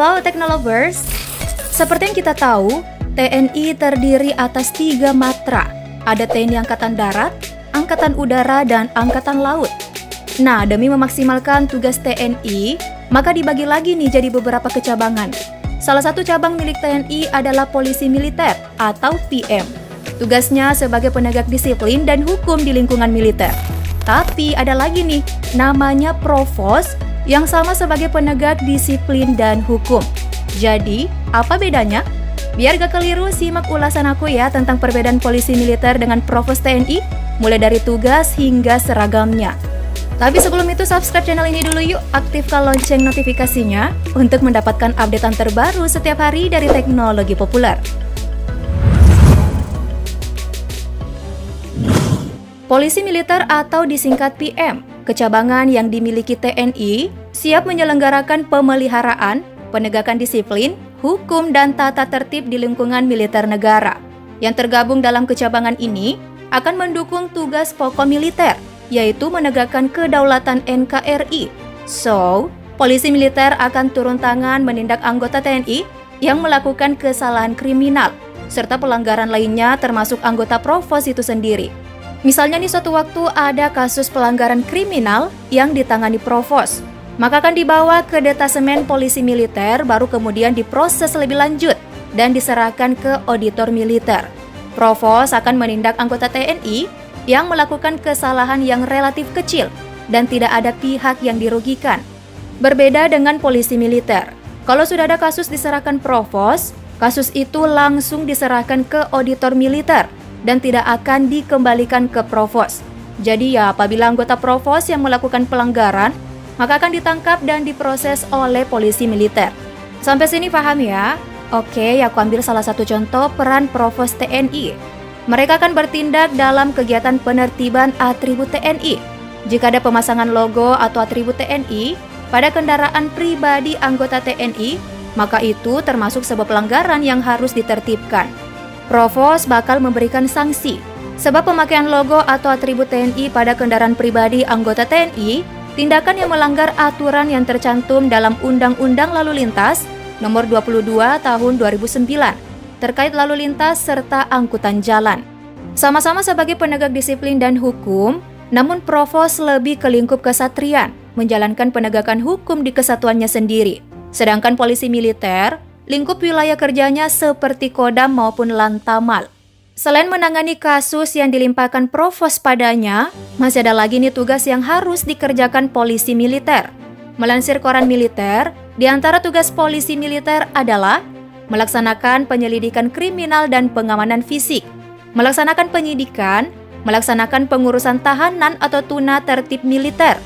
Halo Teknolovers, seperti yang kita tahu, TNI terdiri atas 3 matra. Ada TNI Angkatan Darat, Angkatan Udara, dan Angkatan Laut. Nah, demi memaksimalkan tugas TNI, maka dibagi lagi nih jadi beberapa kecabangan. Salah satu cabang milik TNI adalah Polisi Militer atau PM. Tugasnya sebagai penegak disiplin dan hukum di lingkungan militer. Tapi ada lagi nih, namanya Provos yang sama sebagai penegak disiplin dan hukum. Jadi, apa bedanya? Biar gak keliru, simak ulasan aku ya tentang perbedaan polisi militer dengan Provos TNI, mulai dari tugas hingga seragamnya. Tapi sebelum itu, subscribe channel ini dulu yuk, aktifkan lonceng notifikasinya untuk mendapatkan updatean terbaru setiap hari dari teknologi populer. Polisi militer atau disingkat PM, kecabangan yang dimiliki TNI, siap menyelenggarakan pemeliharaan, penegakan disiplin, hukum, dan tata tertib di lingkungan militer negara. Yang tergabung dalam kecabangan ini akan mendukung tugas pokok militer, yaitu menegakkan kedaulatan NKRI. So, polisi militer akan turun tangan menindak anggota TNI yang melakukan kesalahan kriminal, serta pelanggaran lainnya termasuk anggota Provos itu sendiri. Misalnya nih, suatu waktu ada kasus pelanggaran kriminal yang ditangani Provos, maka akan dibawa ke detasemen polisi militer, baru kemudian diproses lebih lanjut dan diserahkan ke auditor militer. Provos akan menindak anggota TNI yang melakukan kesalahan yang relatif kecil dan tidak ada pihak yang dirugikan. Berbeda dengan polisi militer, kalau sudah ada kasus diserahkan Provos, kasus itu langsung diserahkan ke auditor militer dan tidak akan dikembalikan ke Provos. Jadi ya, apabila anggota Provos yang melakukan pelanggaran, maka akan ditangkap dan diproses oleh polisi militer. Sampai sini paham ya? Oke, aku ambil salah satu contoh peran Provos TNI. Mereka akan bertindak dalam kegiatan penertiban atribut TNI. Jika ada pemasangan logo atau atribut TNI pada kendaraan pribadi anggota TNI, maka itu termasuk sebuah pelanggaran yang harus ditertibkan. Provos bakal memberikan sanksi, sebab pemakaian logo atau atribut TNI pada kendaraan pribadi anggota TNI, tindakan yang melanggar aturan yang tercantum dalam Undang-Undang Lalu Lintas Nomor 22 Tahun 2009 terkait lalu lintas serta angkutan jalan. Sama-sama sebagai penegak disiplin dan hukum, namun Provos lebih ke lingkup kesatrian, menjalankan penegakan hukum di kesatuannya sendiri. Sedangkan polisi militer, lingkup wilayah kerjanya seperti Kodam maupun Lantamal. Selain menangani kasus yang dilimpahkan Provos padanya, masih ada lagi nih tugas yang harus dikerjakan polisi militer. Melansir koran militer, di antara tugas polisi militer adalah melaksanakan penyelidikan kriminal dan pengamanan fisik, melaksanakan penyidikan, melaksanakan pengurusan tahanan atau tuna tertib militer,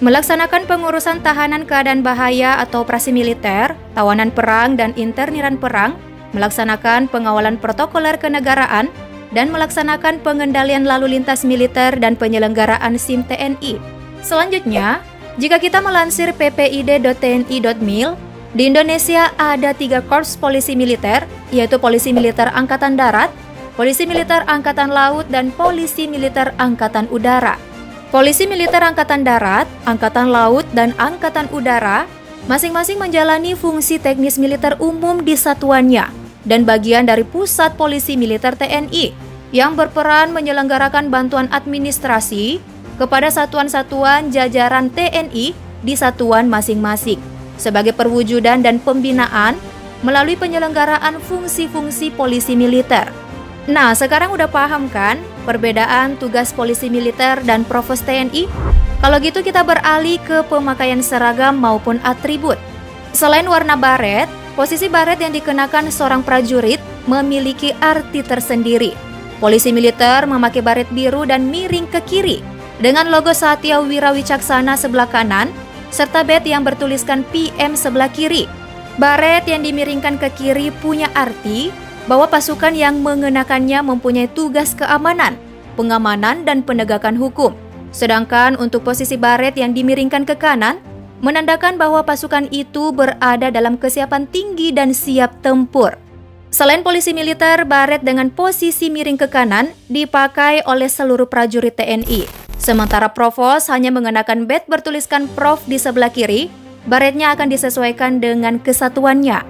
melaksanakan pengurusan tahanan keadaan bahaya atau operasi militer, tawanan perang dan interniran perang, melaksanakan pengawalan protokoler kenegaraan, dan melaksanakan pengendalian lalu lintas militer dan penyelenggaraan SIM TNI. Selanjutnya, jika kita melansir ppid.tni.mil, di Indonesia ada 3 korps polisi militer, yaitu Polisi Militer Angkatan Darat, Polisi Militer Angkatan Laut, dan Polisi Militer Angkatan Udara. Polisi Militer Angkatan Darat, Angkatan Laut, dan Angkatan Udara masing-masing menjalani fungsi teknis militer umum di satuannya dan bagian dari Pusat Polisi Militer TNI yang berperan menyelenggarakan bantuan administrasi kepada satuan-satuan jajaran TNI di satuan masing-masing sebagai perwujudan dan pembinaan melalui penyelenggaraan fungsi-fungsi polisi militer. Nah, sekarang udah paham kan perbedaan tugas polisi militer dan Provos TNI? Kalau gitu kita beralih ke pemakaian seragam maupun atribut. Selain warna baret, posisi baret yang dikenakan seorang prajurit memiliki arti tersendiri. Polisi militer memakai baret biru dan miring ke kiri dengan logo Satya Wira Wicaksana sebelah kanan, serta badge yang bertuliskan PM sebelah kiri. Baret yang dimiringkan ke kiri punya arti bahwa pasukan yang mengenakannya mempunyai tugas keamanan, pengamanan, dan penegakan hukum. Sedangkan untuk posisi baret yang dimiringkan ke kanan, menandakan bahwa pasukan itu berada dalam kesiapan tinggi dan siap tempur. Selain polisi militer, baret dengan posisi miring ke kanan dipakai oleh seluruh prajurit TNI. Sementara Provos hanya mengenakan badge bertuliskan Prov di sebelah kiri baretnya akan disesuaikan dengan kesatuannya.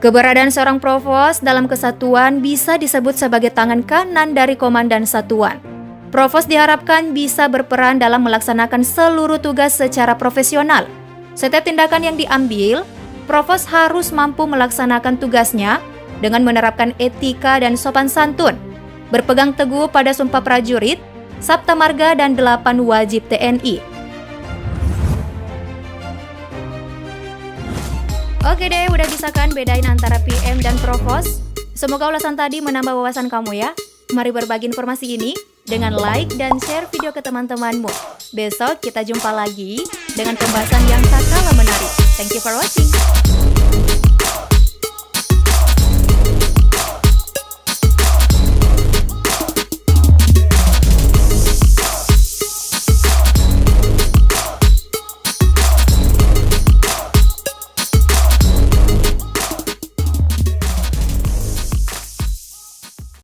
Keberadaan seorang provos dalam kesatuan bisa disebut sebagai tangan kanan dari komandan satuan. Provos diharapkan bisa berperan dalam melaksanakan seluruh tugas secara profesional. Setiap tindakan yang diambil, provos harus mampu melaksanakan tugasnya dengan menerapkan etika dan sopan santun, berpegang teguh pada Sumpah Prajurit, Sabta Marga, dan 8 wajib TNI. Oke deh, udah bisa kan bedain antara PM dan provos? Semoga ulasan tadi menambah wawasan kamu ya. Mari berbagi informasi ini dengan like dan share video ke teman-temanmu. Besok kita jumpa lagi dengan pembahasan yang tak kalah menarik. Thank you for watching.